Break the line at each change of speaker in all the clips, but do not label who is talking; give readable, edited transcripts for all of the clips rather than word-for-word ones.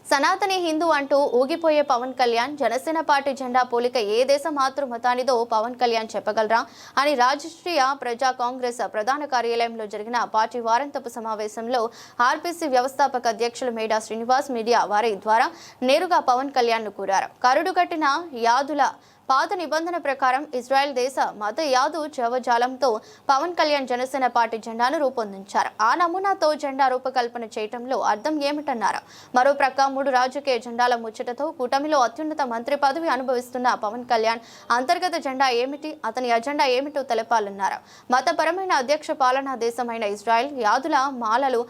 సనాతని హిందూ అంటూ ఊగిపోయే పవన్ కళ్యాణ్ జనసేన పార్టీ జెండా పోలిక ఏ దేశ మాతృమతానిదో పవన్ కళ్యాణ్ చెప్పగలరా అని రాష్ట్రీయ ప్రజా కాంగ్రెస్ ప్రధాన కార్యాలయంలో జరిగిన పార్టీ వారాంతపు సమావేశంలో ఆర్పీసీ వ్యవస్థాపక అధ్యక్షులు మేడా శ్రీనివాస్ మీడియా వారి ద్వారా నేరుగా పవన్ కళ్యాణ్ ను కోరారు. కరుడు కట్టిన యాదుల పాత నిబంధన ప్రకారం ఇజ్రాయెల్ దేశ మత యాదు జవజాలంతో పవన్ కళ్యాణ్ జనసేన పార్టీ జెండాను రూపొందించారు. ఆ నమూనాతో జెండా రూపకల్పన చేయడంలో అర్థం ఏమిటన్నారు. మరో ప్రక్క 3 రాజకీయ జెండాల ముచ్చటతో కూటమిలో అత్యున్నత మంత్రి పదవి అనుభవిస్తున్న పవన్ కళ్యాణ్ అంతర్గత జెండా ఏమిటి, అతని అజెండా ఏమిటో తెలపాలన్నారు. మతపరమైన అధ్యక్ష పాలనా దేశమైన ఇజ్రాయెల్ యాదుల మాలలు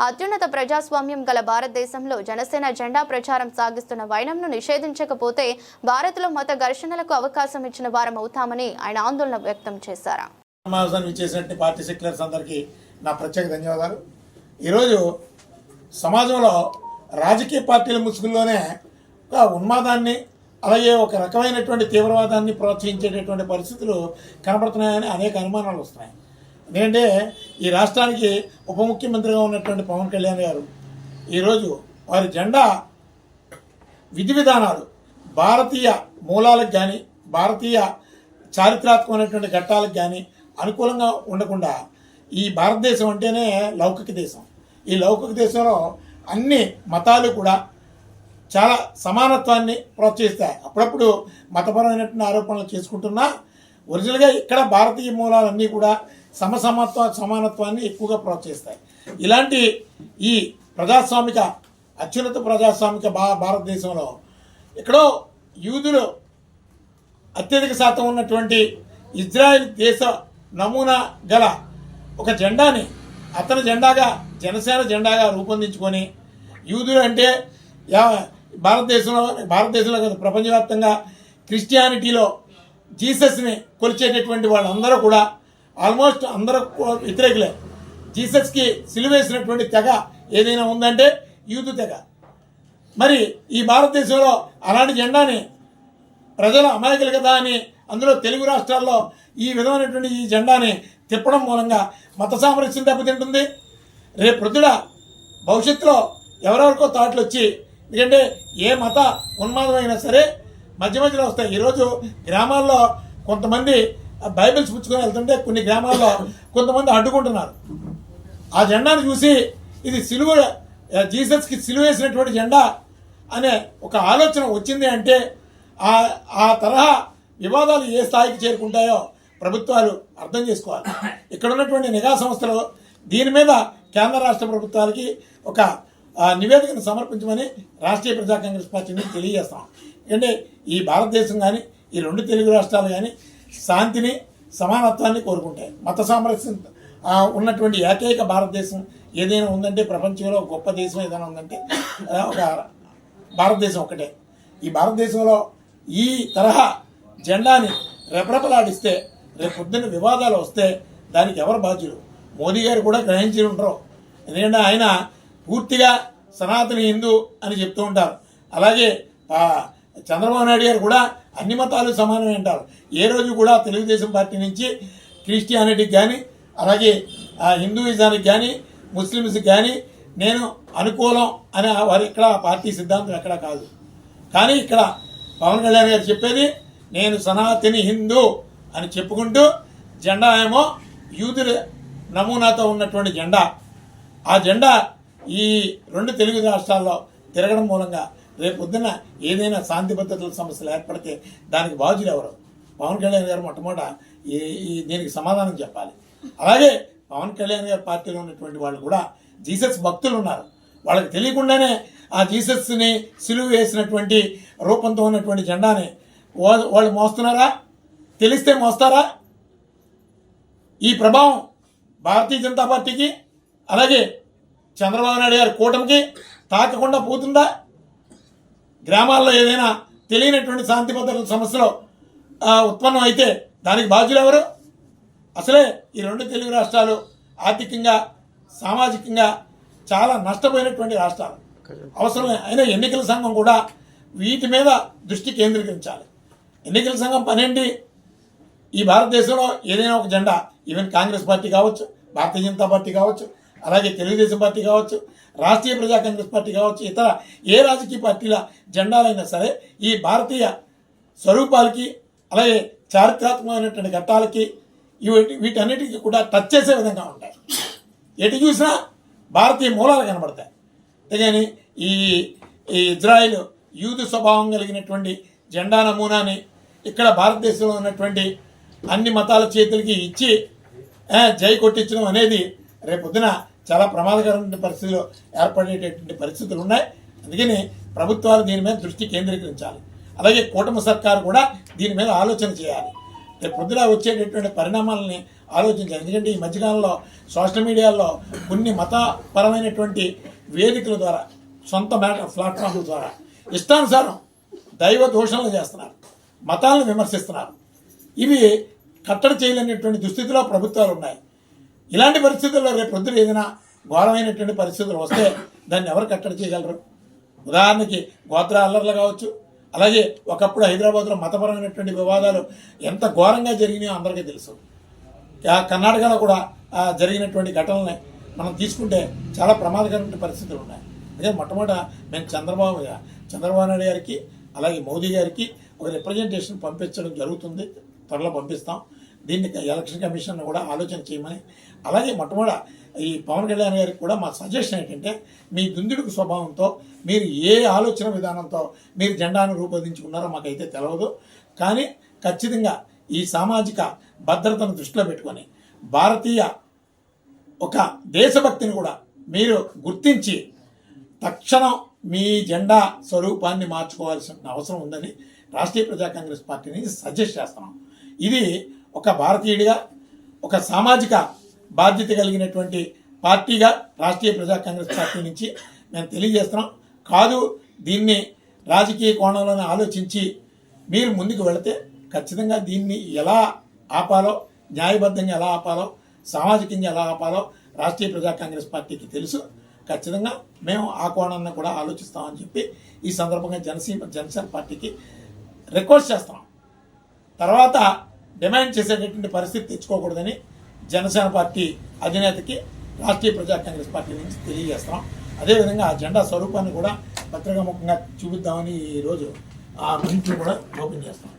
అత్యున్నత ప్రజాస్వామ్యం గల భారతదేశంలో జనసేన జెండా ప్రచారం సాగిస్తున్న వైనంను నిషేధించకపోతే భారత్లో మత ఘర్షణలకు అవకాశం ఇచ్చిన వారం అవుతామని ఆయన ఆందోళన వ్యక్తం చేశారు.
పార్టీ సెక్యులర్స్ అందరికీ నా ప్రత్యేక ధన్యవాదాలు. ఈరోజు సమాజంలో రాజకీయ పార్టీల ముసుగుల్లోనే ఒక ఉన్మాదాన్ని అలాగే ఒక రకమైనటువంటి తీవ్రవాదాన్ని ప్రోత్సహించేటటువంటి పరిస్థితులు కనబడుతున్నాయని అనేక అనుమానాలు వస్తున్నాయి. ఎందుకంటే ఈ రాష్ట్రానికి ఉప ముఖ్యమంత్రిగా ఉన్నటువంటి పవన్ కళ్యాణ్ గారు ఈరోజు వారి జెండా విధి విధానాలు భారతీయ మూలాలకు కానీ భారతీయ చారిత్రాత్మకమైనటువంటి ఘట్టాలకు కానీ అనుకూలంగా ఉండకుండా ఈ భారతదేశం అంటేనే లౌకిక దేశం. ఈ లౌకిక దేశంలో అన్ని మతాలు కూడా చాలా సమానత్వాన్ని ప్రోత్సహిస్తాయి. అప్పుడప్పుడు మతపరమైనటువంటి ఆరోపణలు చేసుకుంటున్నా ఒరిజినల్గా ఇక్కడ భారతీయ మూలాలన్నీ కూడా సమానత్వాన్ని ఎక్కువగా ప్రోత్సహిస్తాయి. ఇలాంటి ఈ ప్రజాస్వామిక అత్యున్నత ప్రజాస్వామిక భారతదేశంలో ఎక్కడో యూదులు అత్యధిక శాతం ఉన్నటువంటి ఇజ్రాయెల్ దేశ నమూనా గల ఒక జెండాని అతని జెండాగా జనసేన జెండాగా రూపొందించుకొని యూదులు అంటే భారతదేశంలో కాదు ప్రపంచవ్యాప్తంగా క్రిస్టియానిటీలో జీసస్ని కొలిచేటటువంటి వాళ్ళందరూ కూడా ఆల్మోస్ట్ అందరూ వ్యతిరేకులే. జీసస్కి సిలువేసినటువంటి తెగ ఏదైనా ఉందంటే యూదు తెగ. మరి ఈ భారతదేశంలో అలాంటి జెండాని ప్రజల అమాయకులు కదా అని అందులో తెలుగు రాష్ట్రాల్లో ఈ విధమైనటువంటి ఈ జెండాని తిప్పడం మూలంగా మత సామరస్యం దెబ్బతింటుంది. రేపు ప్రొద్దున భవిష్యత్తులో ఎవరెవరికో తాట్లు వచ్చి, ఎందుకంటే ఏ మత ఉన్మాదమైనా సరే మధ్య మధ్యలో వస్తాయి. ఈరోజు గ్రామాల్లో కొంతమంది బైబిల్స్ పుచ్చుకొని వెళ్తుంటే కొన్ని గ్రామాల్లో కొంతమంది అడ్డుకుంటున్నారు. ఆ జెండాను చూసి ఇది జీసస్కి సిలువ వేసినటువంటి జెండా అనే ఒక ఆలోచన వచ్చింది అంటే ఆ తరహా వివాదాలు ఏ స్థాయికి చేరుకుంటాయో ప్రభుత్వాలు అర్థం చేసుకోవాలి. ఇక్కడ ఉన్నటువంటి నిఘా సంస్థలు దీని మీద కేంద్ర రాష్ట్ర ప్రభుత్వాలకి ఒక నివేదికను సమర్పించమని రాష్ట్రీయ ప్రజా కాంగ్రెస్ పార్టీని తెలియజేస్తాం. ఎందుకంటే ఈ భారతదేశం కానీ ఈ 2 తెలుగు రాష్ట్రాలు కానీ శాంతిని సమానత్వాన్ని కోరుకుంటాయి. మత సామరస్యం ఉన్నటువంటి ఏకైక భారతదేశం ఏదైనా ఉందంటే ప్రపంచంలో గొప్ప దేశం ఏదైనా ఉందంటే ఒక భారతదేశం ఒకటే. ఈ భారతదేశంలో ఈ తరహా జెండాని రెపరెపలాడిస్తే రేపు పొద్దున్న వివాదాలు వస్తే దానికి ఎవరు బాధ్యులు? మోదీ గారు కూడా గ్రహించి ఉంటారు. ఎందుకంటే ఆయన పూర్తిగా సనాతన హిందూ అని చెప్తూ ఉంటారు. అలాగే చంద్రబాబు నాయుడు గారు కూడా అన్ని మతాలు సమానమే అంటారు. ఏ రోజు కూడా తెలుగుదేశం పార్టీ నుంచి క్రిస్టియానిటీకి కానీ అలాగే హిందూయిజానికి కానీ ముస్లిమ్స్కి కానీ నేను అనుకూలం అని వారు ఇక్కడ పార్టీ సిద్ధాంతం ఎక్కడా కాదు. కానీ ఇక్కడ పవన్ కళ్యాణ్ గారు చెప్పేది నేను సనాతని హిందూ అని చెప్పుకుంటూ జెండా ఏమో యూదుల నమూనాతో ఉన్నటువంటి జెండా. ఆ జెండా ఈ 2 తెలుగు రాష్ట్రాల్లో తిరగడం మూలంగా రేపు పొద్దున్న ఏదైనా శాంతి భద్రతల సమస్యలు ఏర్పడితే దానికి బాధ్యులు ఎవరు? పవన్ కళ్యాణ్ గారు మొట్టమొదట దీనికి సమాధానం చెప్పాలి. అలాగే పవన్ కళ్యాణ్ గారి పార్టీలో ఉన్నటువంటి వాళ్ళు కూడా జీసస్ భక్తులు ఉన్నారు. వాళ్ళకి తెలియకుండానే ఆ జీసస్ని సిలువ వేసినటువంటి రూపంతో ఉన్నటువంటి జెండాని వాళ్ళు మోస్తున్నారా? తెలిస్తే మోస్తారా? ఈ ప్రభావం భారతీయ జనతా పార్టీకి అలాగే చంద్రబాబు నాయుడు గారి కూటమికి తాకకుండా పోతుందా? గ్రామాల్లో ఏదైనా తెలియనటువంటి శాంతి భద్రతల సమస్యలు ఉత్పన్నం అయితే దానికి బాధ్యులు ఎవరు? అసలే ఈ 2 తెలుగు రాష్ట్రాలు ఆర్థికంగా సామాజికంగా చాలా నష్టపోయినటువంటి రాష్ట్రాలు. అవసరమే అయినా ఎన్నికల సంఘం కూడా వీటి మీద దృష్టి కేంద్రీకరించాలి. ఎన్నికల సంఘం పనేంటి? ఈ భారతదేశంలో ఏదైనా ఒక జెండా, ఈవెన్ కాంగ్రెస్ పార్టీ కావచ్చు, భారతీయ జనతా పార్టీ కావచ్చు, అలాగే తెలుగుదేశం పార్టీ కావచ్చు, రాష్ట్రీయ ప్రజా కాంగ్రెస్ పార్టీ కావచ్చు, ఇతర ఏ రాజకీయ పార్టీల జెండాలైనా సరే ఈ భారతీయ స్వరూపాలకి అలాగే చారిత్రాత్మకమైనటువంటి ఘట్టాలకి వీటన్నిటికీ కూడా టచ్ చేసే విధంగా ఉంటాయి. ఎటు చూసినా భారతీయ మూలాలు కనబడతాయి. అంతేగాని ఈ ఇజ్రాయిల్ యూదు స్వభావం కలిగినటువంటి జెండా నమూనాని ఇక్కడ భారతదేశంలో ఉన్నటువంటి అన్ని మతాల చేతులకి ఇచ్చి జై కొట్టించడం అనేది రేపొద్దున చాలా ప్రమాదకరమైన పరిస్థితులు ఏర్పడేటటువంటి పరిస్థితులు ఉన్నాయి. అందుకని ప్రభుత్వాలు దీని మీద దృష్టి కేంద్రీకరించాలి. అలాగే కూటమి సర్కారు కూడా దీని మీద ఆలోచన చేయాలి. రేపు పొద్దున వచ్చేటటువంటి పరిణామాలని ఆలోచించాలి. ఎందుకంటే ఈ మధ్యకాలంలో సోషల్ మీడియాలో కొన్ని మతపరమైనటువంటి వేదికల ద్వారా, సొంత ప్లాట్ఫామ్ల ద్వారా ఇష్టానుసారం దైవ దోషణలు చేస్తున్నారు, మతాలను విమర్శిస్తున్నారు. ఇవి కట్టడి చేయలేనటువంటి దుస్థితిలో ప్రభుత్వాలు ఉన్నాయి. ఇలాంటి పరిస్థితుల్లో రేపు పొద్దున ఏదైనా ఘోరమైనటువంటి పరిస్థితులు వస్తే దాన్ని ఎవరు కట్టడి చేయగలరు? ఉదాహరణకి గోత్ర అల్లర్లు కావచ్చు, అలాగే ఒకప్పుడు హైదరాబాద్లో మతపరమైనటువంటి వివాదాలు ఎంత ఘోరంగా జరిగినాయో అందరికీ తెలుసు. కర్ణాటకలో కూడా జరిగినటువంటి ఘటనల్ని మనం తీసుకుంటే చాలా ప్రమాదకరమైన పరిస్థితులు ఉన్నాయి. అదే మొట్టమొదట మేము చంద్రబాబు నాయుడు గారికి అలాగే మోదీ గారికి ఒక రిప్రజెంటేషన్ పంపించడం జరుగుతుంది. త్వరలో పంపిస్తాం. దీన్ని ఎలక్షన్ కమిషన్ కూడా ఆలోచన చేయమని, అలాగే మొట్టమొదట ఈ పవన్ కళ్యాణ్ గారికి కూడా మా సజెషన్ ఏంటంటే, మీ దుందుడుకు స్వభావంతో మీరు ఏ ఆలోచన విధానంతో మీరు జెండాను రూపొందించుకున్నారో మాకైతే తెలియదు. కానీ ఖచ్చితంగా ఈ సామాజిక భద్రతను దృష్టిలో పెట్టుకొని భారతీయ ఒక దేశభక్తిని కూడా మీరు గుర్తించి తక్షణం మీ జెండా స్వరూపాన్ని మార్చుకోవాల్సిన అవసరం ఉందని రాష్ట్రీయ ప్రజా కాంగ్రెస్ పార్టీ నుంచి సజెస్ట్ చేస్తున్నాం. ఇది ఒక భారతీయుడిగా, ఒక సామాజిక బాధ్యత కలిగినటువంటి పార్టీగా రాష్ట్రీయ ప్రజా కాంగ్రెస్ పార్టీ నుంచి మేము తెలియజేస్తున్నాం. కాదు, దీన్ని రాజకీయ కోణంలోనే ఆలోచించి మీరు ముందుకు వెళితే ఖచ్చితంగా దీన్ని ఎలా ఆపాలో, న్యాయబద్ధంగా ఎలా ఆపాలో, సామాజికంగా ఎలా ఆపాలో రాష్ట్రీయ ప్రజా కాంగ్రెస్ పార్టీకి తెలుసు. ఖచ్చితంగా మేము ఆ కోణాన్ని కూడా ఆలోచిస్తామని చెప్పి ఈ సందర్భంగా జనసేన పార్టీకి రిక్వెస్ట్ చేస్తున్నాం. తర్వాత డిమాండ్ చేసేటటువంటి పరిస్థితి తెచ్చుకోకూడదని జనసేన పార్టీ అధినేతకి రాష్ట్రీయ ప్రజా కాంగ్రెస్ పార్టీ నుంచి తెలియజేస్తాం. అదేవిధంగా ఆ జెండా స్వరూపాన్ని కూడా పత్రికాముఖంగా చూపిద్దామని ఈరోజు ఆ ప్రింట్లు కూడా ఓపెన్ చేస్తాం.